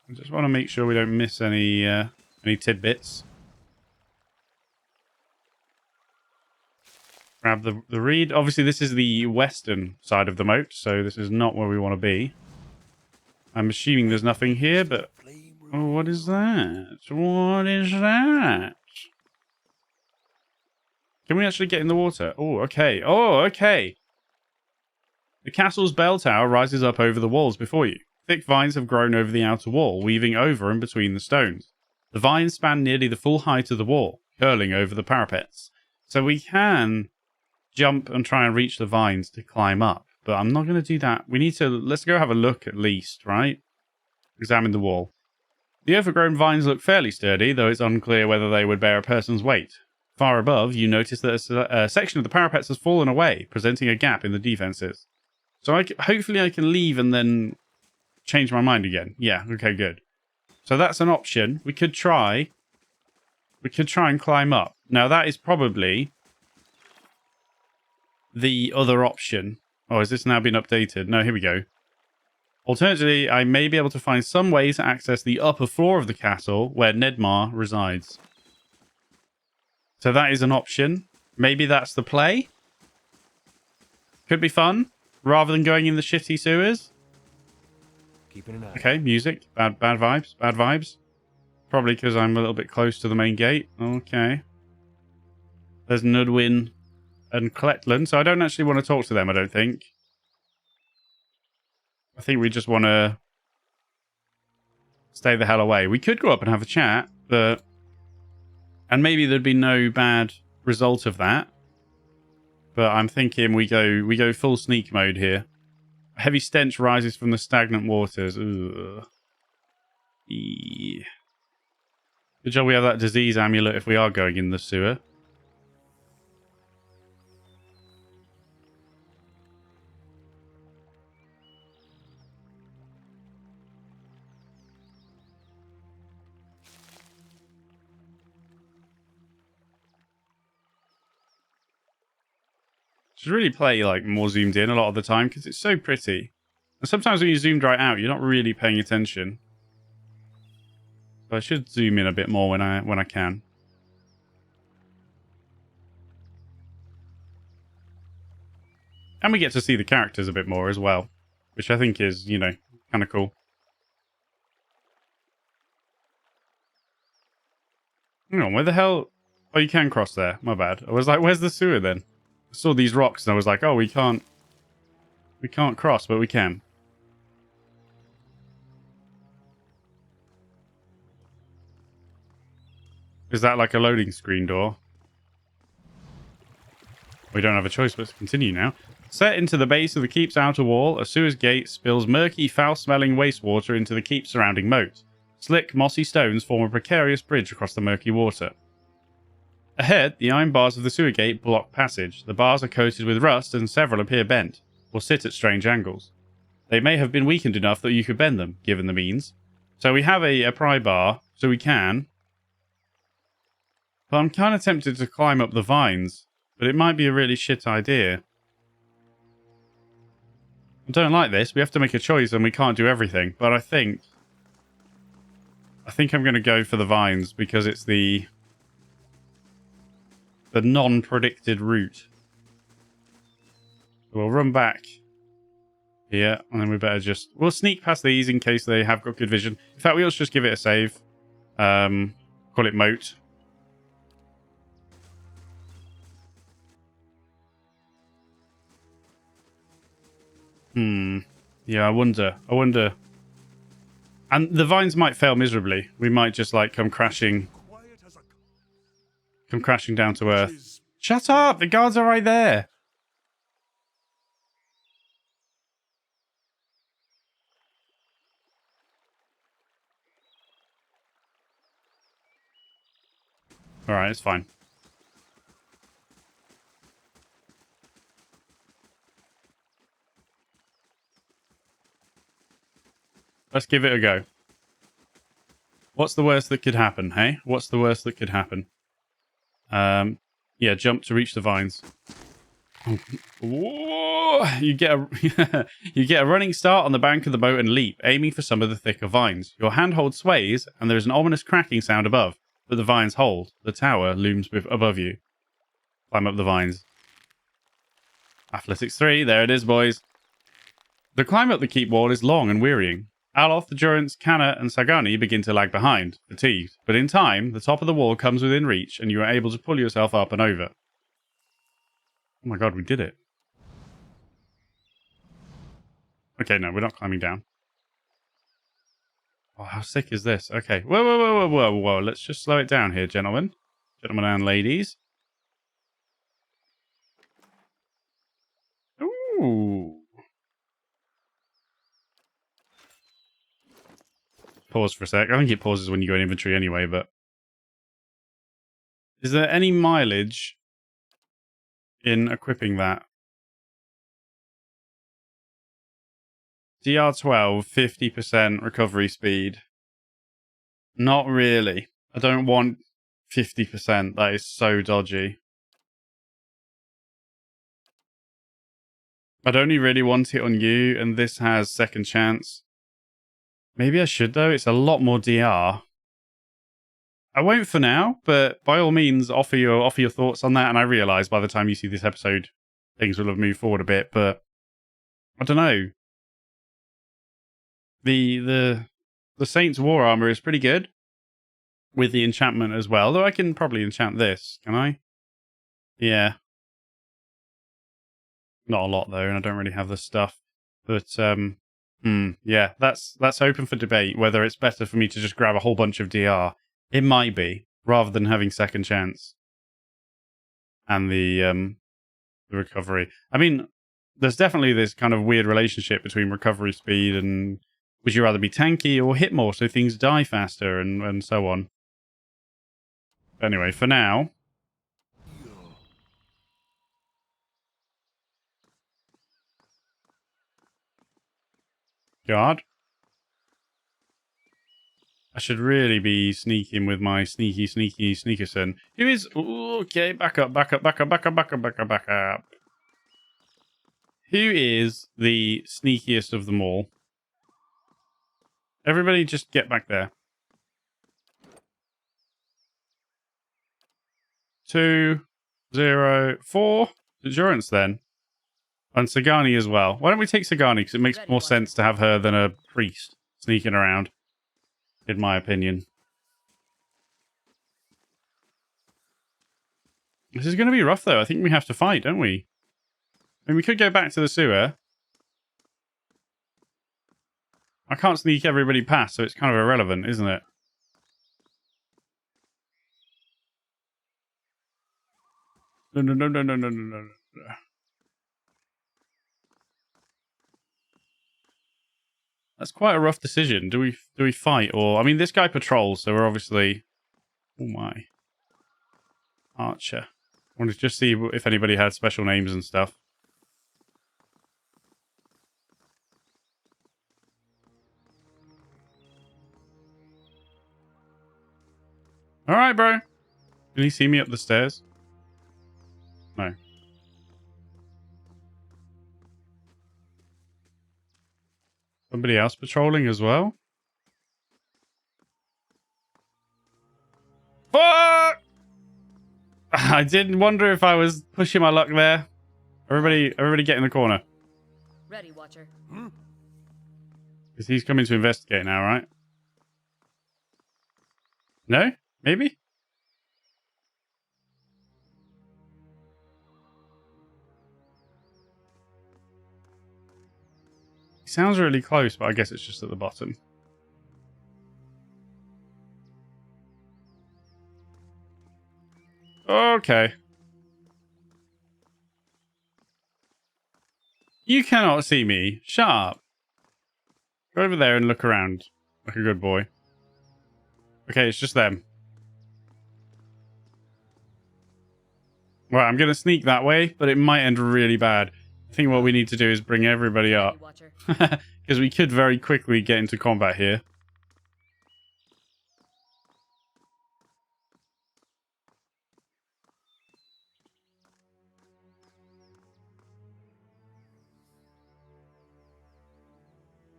I just want to make sure we don't miss any tidbits. Grab the reed. Obviously, this is the western side of the moat, so this is not where we want to be. I'm assuming there's nothing here, but... Oh, what is that? What is that? Can we actually get in the water? Oh, okay. Oh, okay. The castle's bell tower rises up over the walls before you. Thick vines have grown over the outer wall, weaving over and between the stones. The vines span nearly the full height of the wall, curling over the parapets. So we can jump and try and reach the vines to climb up. But I'm not going to do that. We need to... Let's go have a look at least, right? Examine the wall. The overgrown vines look fairly sturdy, though it's unclear whether they would bear a person's weight. Far above, you notice that a section of the parapets has fallen away, presenting a gap in the defenses. So hopefully I can leave and then change my mind again. Yeah, okay, good. So that's an option. We could try and climb up. Now that is probably the other option. Oh, has this now been updated? No, here we go. Alternatively, I may be able to find some way to access the upper floor of the castle where Nedmar resides. So that is an option. Maybe that's the play. Could be fun, rather than going in the shitty sewers. Keeping an eye. Okay, music. Bad vibes. Bad vibes. Probably because I'm a little bit close to the main gate. Okay. There's Nudwin and Cletland, so I don't actually want to talk to them, I don't think. I think we just want to stay the hell away. We could go up and have a chat, but... And maybe there'd be no bad result of that. But I'm thinking we go full sneak mode here. A heavy stench rises from the stagnant waters. Ugh. Yeah. Good job we have that disease amulet if we are going in the sewer. Should really play like more zoomed in a lot of the time because it's so pretty. And sometimes when you zoomed right out, you're not really paying attention. So I should zoom in a bit more when I can. And we get to see the characters a bit more as well, which I think is, you know, kind of cool. Hang on, where the hell? Oh, you can cross there. My bad. I was like, where's the sewer then? I saw these rocks and I was like, oh, we can't cross, but we can. Is that like a loading screen door? We don't have a choice but to continue now. Set into the base of the keep's outer wall, a sewer's gate spills murky, foul-smelling wastewater into the keep's surrounding moat. Slick, mossy stones form a precarious bridge across the murky water. Ahead, the iron bars of the sewer gate block passage. The bars are coated with rust and several appear bent, or sit at strange angles. They may have been weakened enough that you could bend them, given the means. So we have a pry bar, so we can. But I'm kind of tempted to climb up the vines, but it might be a really shit idea. I don't like this. We have to make a choice and we can't do everything, but I think I'm going to go for the vines because it's the non-predicted route. We'll run back here, and then we better we'll sneak past these in case they have got good vision. In fact, we'll just give it a save. Call it moat. Yeah, I wonder. And the vines might fail miserably. We might just like come crashing down to earth. Shut up! The guards are right there. Alright, it's fine. Let's give it a go. What's the worst that could happen, hey? What's the worst that could happen? Yeah, jump to reach the vines. Whoa! You get a you get a running start on the bank of the boat and leap, aiming for some of the thicker vines. Your handhold sways, and there is an ominous cracking sound above, but the vines hold. The tower looms above you. Climb up the vines. Athletics 3, there it is, boys. The climb up the keep wall is long and wearying. Aloth, Durance, Canna, and Sagani begin to lag behind, fatigued, but in time, the top of the wall comes within reach, and you are able to pull yourself up and over. Oh my god, we did it. Okay, no, we're not climbing down. Oh, how sick is this? Okay, whoa, whoa, whoa, whoa, whoa, whoa. Let's just slow it down here, gentlemen. Gentlemen and ladies. Ooh. Pause for a sec. I think it pauses when you go in inventory anyway, but... Is there any mileage in equipping that? DR12, 50% recovery speed. Not really. I don't want 50%. That is so dodgy. I'd only really want it on you, and this has second chance. Maybe I should, though. It's a lot more DR. I won't for now, but by all means, offer your thoughts on that. And I realise by the time you see this episode, things will have moved forward a bit. But I don't know. The Saint's War Armor is pretty good with the enchantment as well. Though I can probably enchant this, can I? Yeah. Not a lot though, and I don't really have the stuff. But yeah, that's open for debate whether it's better for me to just grab a whole bunch of DR. It might be, rather than having second chance and the recovery. I mean, there's definitely this kind of weird relationship between recovery speed and would you rather be tanky or hit more so things die faster and so on. Anyway, for now, guard. I should really be sneaking with my sneaky sneakerson. Who is... Ooh, okay, back up. Who is the sneakiest of them all? Everybody just get back there. 2, 0, 4. Endurance then. And Sagani as well. Why don't we take Sagani? Because it makes more sense to have her than a priest sneaking around. In my opinion. This is going to be rough, though. I think we have to fight, don't we? I mean, we could go back to the sewer. I can't sneak everybody past, so it's kind of irrelevant, isn't it? No. That's quite a rough decision. Do we fight or... I mean, this guy patrols, so we're obviously... Oh my. Archer. I wanted to just see if anybody had special names and stuff. Alright, bro. Can he see me up the stairs? No. Somebody else patrolling as well? Fuck! I did wonder if I was pushing my luck there. Everybody get in the corner. Ready, Watcher. Because he's coming to investigate now, right? No? Maybe? He sounds really close, but I guess it's just at the bottom. Okay. You cannot see me. Shut up. Go over there and look around like a good boy. Okay, it's just them. Right, I'm going to sneak that way, but it might end really bad. I think what we need to do is bring everybody up. Because we could very quickly get into combat here.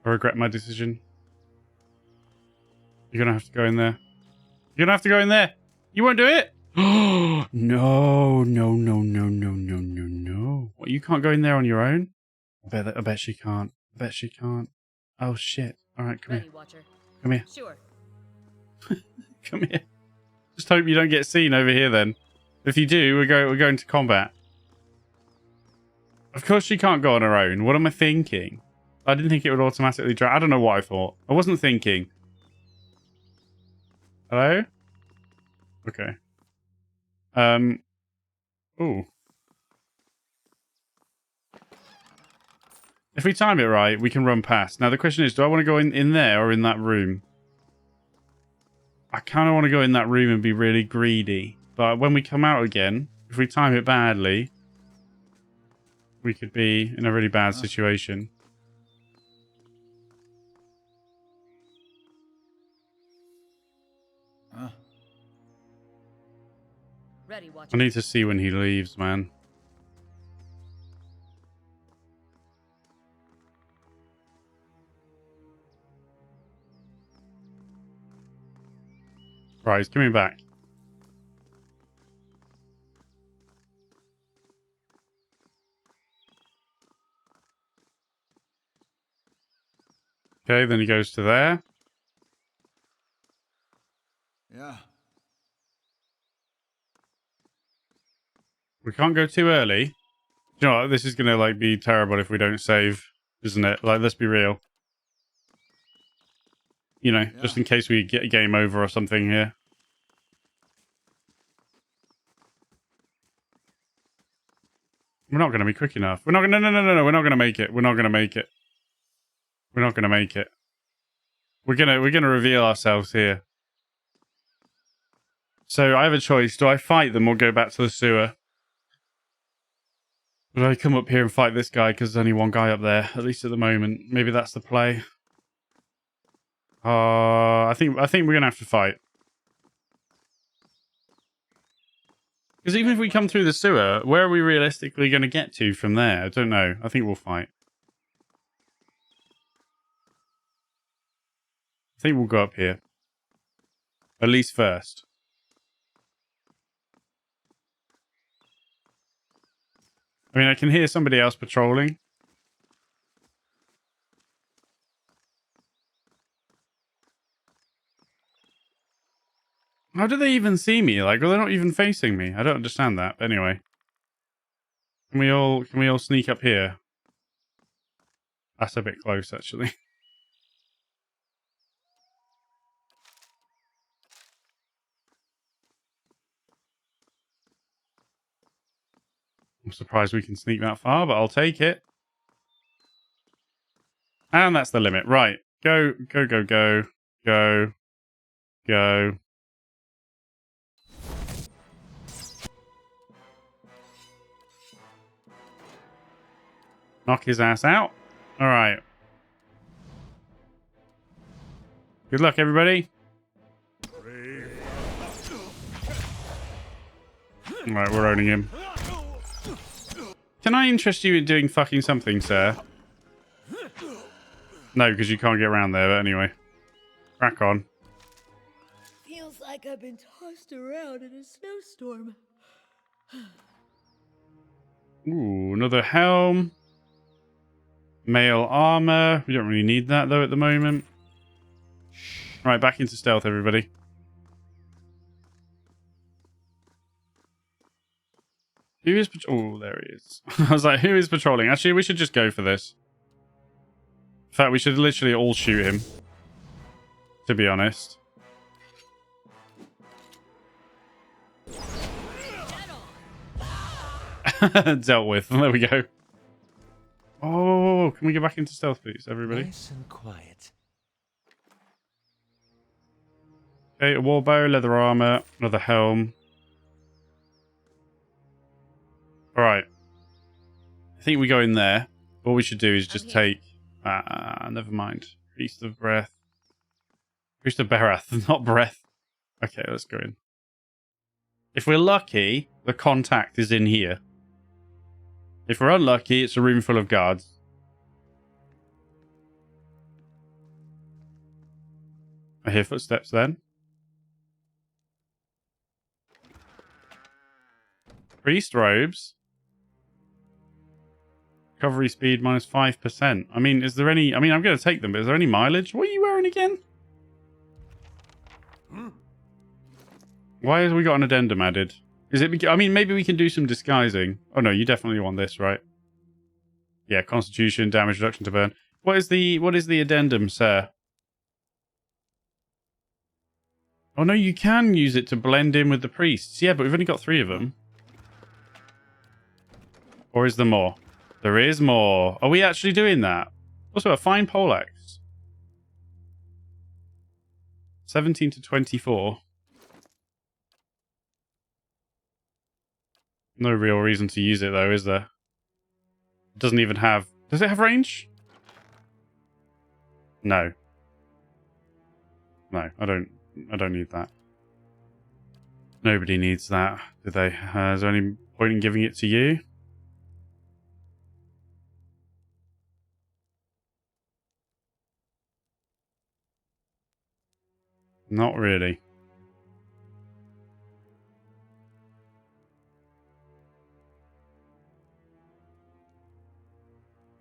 I regret my decision. You're gonna have to go in there. You're gonna have to go in there. You won't do it? Oh no, no, no, no, no, no, no, no. What, you can't go in there on your own? I bet she can't. I bet she can't. Oh shit. Alright, come Ready, here. Watcher. Come here. Sure. Come here. Just hope you don't get seen over here then. If you do, we're going to combat. Of course she can't go on her own. What am I thinking? I didn't think it would automatically drag. I don't know what I thought. I wasn't thinking. Hello? Okay. Ooh. If we time it right, we can run past. Now the question is, do I want to go in there or in that room? I kind of want to go in that room and be really greedy. But when we come out again, if we time it badly, we could be in a really bad situation. Ready, Watcher. I need to see when he leaves, man. Right, he's coming back. Okay, then he goes to there. Yeah. We can't go too early. You know what? This is gonna like be terrible if we don't save, isn't it? Like, let's be real. You know, just in case we get a game over or something here. We're not gonna be quick enough. We're not gonna. No. We're not gonna make it. We're not gonna make it. We're not gonna make it. We're gonna reveal ourselves here. So I have a choice. Do I fight them or go back to the sewer? Would I come up here and fight this guy because there's only one guy up there, at least at the moment? Maybe that's the play. I think we're gonna have to fight. Because even if we come through the sewer, where are we realistically going to get to from there? I don't know. I think we'll fight. I think we'll go up here. At least first. I mean, I can hear somebody else patrolling. How do they even see me? Like, well, they're not even facing me. I don't understand that. But anyway, can we all sneak up here? That's a bit close, actually. I'm surprised we can sneak that far, but I'll take it. And that's the limit. Right. Go, go, go, go, go, go. Knock his ass out. All right. Good luck, everybody. All right, we're owning him. Can I interest you in doing fucking something, sir? No, because you can't get around there, but anyway. Crack on. Feels like I've been tossed around in a snowstorm. Ooh, another helm. Mail armor. We don't really need that, though, at the moment. Right, back into stealth, everybody. Who is... Oh, there he is. I was like, who is patrolling? Actually, we should just go for this. In fact, we should literally all shoot him. To be honest. Dealt with. There we go. Oh, can we get back into stealth, please, everybody? Nice and quiet. Okay, a warbow, leather armor, another helm. Alright. I think we go in there. What we should do is just take... never mind. Priest of breath. Priest of breath, not breath. Okay, let's go in. If we're lucky, the contact is in here. If we're unlucky, it's a room full of guards. I hear footsteps then. Priest robes. Recovery speed minus 5%. I mean, is there any... I mean, I'm going to take them, but is there any mileage? What are you wearing again? Why have we got an addendum added? Is it... I mean, maybe we can do some disguising. Oh, no, you definitely want this, right? Yeah, constitution, damage reduction to burn. What is the addendum, sir? Oh, no, you can use it to blend in with the priests. Yeah, but we've only got 3 of them. Or is there more? There is more. Are we actually doing that? Also, a fine poleaxe. 17 to 24. No real reason to use it, though, is there? It doesn't even have... Does it have range? No. No, I don't need that. Nobody needs that, do they? Is there any point in giving it to you? Not really.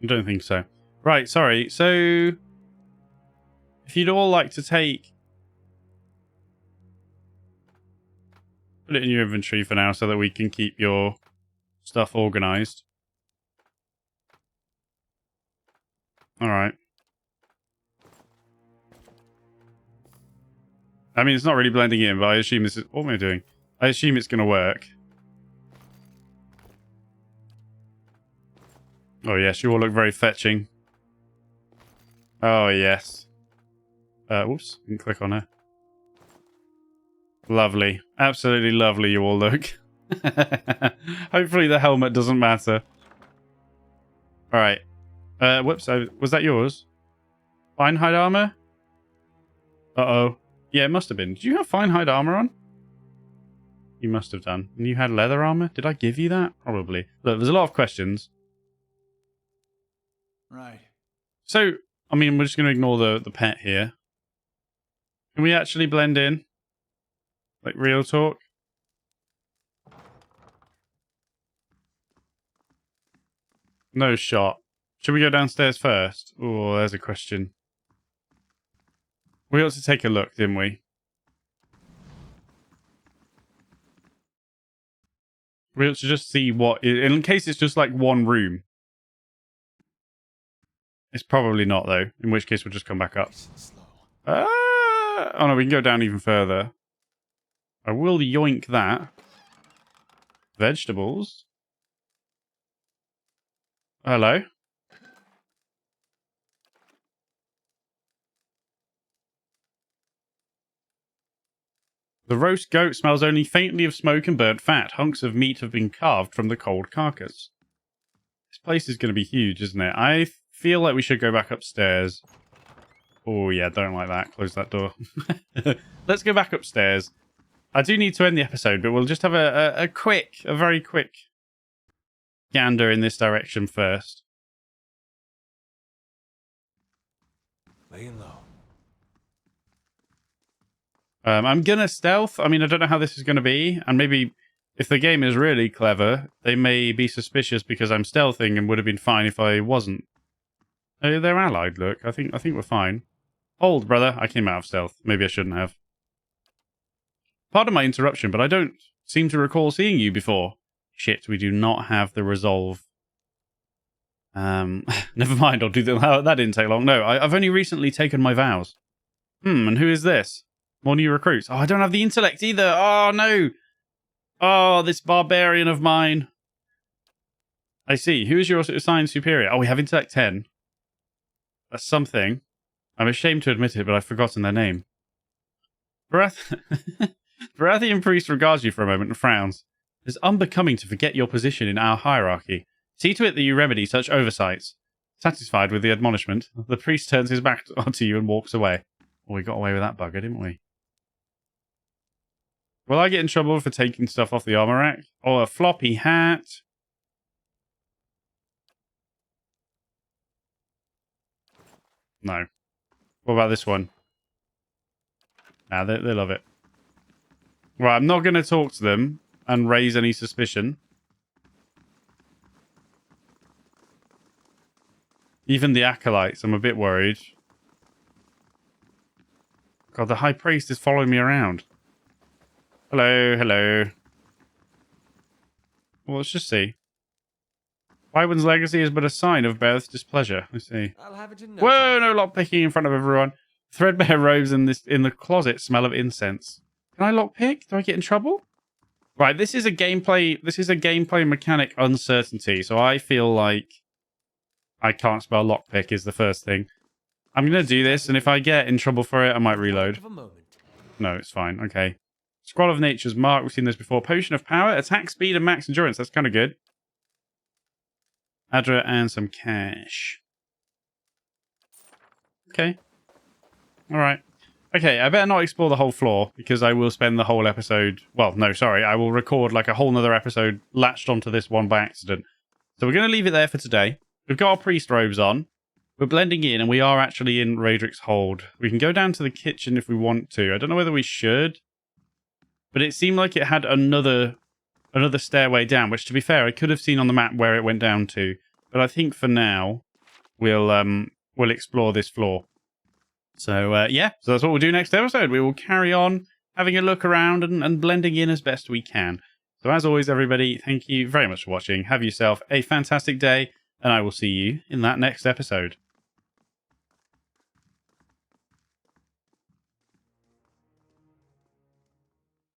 I don't think so. Right, sorry. So, if you'd all like to take... Put it in your inventory for now so that we can keep your stuff organized. Alright. I mean, it's not really blending in, but I assume this is... What am I doing? I assume it's going to work. Oh, yes, you all look very fetching. Oh, yes. Whoops, didn't click on her. Lovely. Absolutely lovely you all look. Hopefully the helmet doesn't matter. Alright. Whoops, was that yours? Fine hide armor? Uh-oh. Yeah, it must have been. Did you have fine hide armor on? You must have done. And you had leather armor? Did I give you that? Probably. Look, there's a lot of questions. Right. So, I mean, we're just going to ignore the pet here. Can we actually blend in? Like, real talk? No shot. Should we go downstairs first? Oh, there's a question. We ought to take a look, didn't we? We ought to just see what... In case it's just like one room. It's probably not, though. In which case, we'll just come back up. Nice and slow. Oh, no, we can go down even further. I will yoink that. Vegetables. Hello. The roast goat smells only faintly of smoke and burnt fat. Hunks of meat have been carved from the cold carcass. This place is going to be huge, isn't it? I feel like we should go back upstairs. Oh, yeah, don't like that. Close that door. Let's go back upstairs. I do need to end the episode, but we'll just have a very quick gander in this direction first. Laying low. I'm gonna stealth. I mean, I don't know how this is going to be, and maybe if the game is really clever, they may be suspicious because I'm stealthing and would have been fine if I wasn't. They're allied, look. I think we're fine. Hold, brother. I came out of stealth. Maybe I shouldn't have. Pardon my interruption, but I don't seem to recall seeing you before. Shit, we do not have the resolve. Never mind, I'll do that. That didn't take long. No, I've only recently taken my vows. And who is this? More new recruits. Oh, I don't have the intellect either. Oh, no. Oh, this barbarian of mine. I see. Who is your assigned superior? Oh, we have intellect 10. That's something. I'm ashamed to admit it, but I've forgotten their name. Baratheon priest regards you for a moment and frowns. It is unbecoming to forget your position in our hierarchy. See to it that you remedy such oversights. Satisfied with the admonishment, the priest turns his back onto you and walks away. Oh, we got away with that bugger, didn't we? Will I get in trouble for taking stuff off the armor rack? Or a floppy hat? No. What about this one? Nah, they love it. Right, I'm not going to talk to them and raise any suspicion. Even the acolytes, I'm a bit worried. God, the high priest is following me around. Hello, hello. Well, let's just see. Wyvern's legacy is but a sign of Bear's displeasure. Let's see. I'll have it in no Whoa, time. no lockpicking in front of everyone. Threadbare robes in the closet smell of incense. Can I lockpick? Do I get in trouble? Right, this is a gameplay mechanic uncertainty, so I feel like I can't spell lockpick is the first thing. I'm gonna do this, and if I get in trouble for it, I might reload. Of a moment. No, it's fine. Okay. Scroll of Nature's Mark. We've seen this before. Potion of Power. Attack speed and max endurance. That's kind of good. Adra and some cash. Okay. All right. Okay, I better not explore the whole floor because I will spend the whole episode... Well, no, sorry. I will record like a whole nother episode latched onto this one by accident. So we're going to leave it there for today. We've got our priest robes on. We're blending in and we are actually in Raedric's hold. We can go down to the kitchen if we want to. I don't know whether we should. But it seemed like it had another stairway down, which to be fair, I could have seen on the map where it went down to. But I think for now, we'll explore this floor. So, yeah, so that's what we'll do next episode. We will carry on having a look around and blending in as best we can. So as always, everybody, thank you very much for watching. Have yourself a fantastic day, and I will see you in that next episode.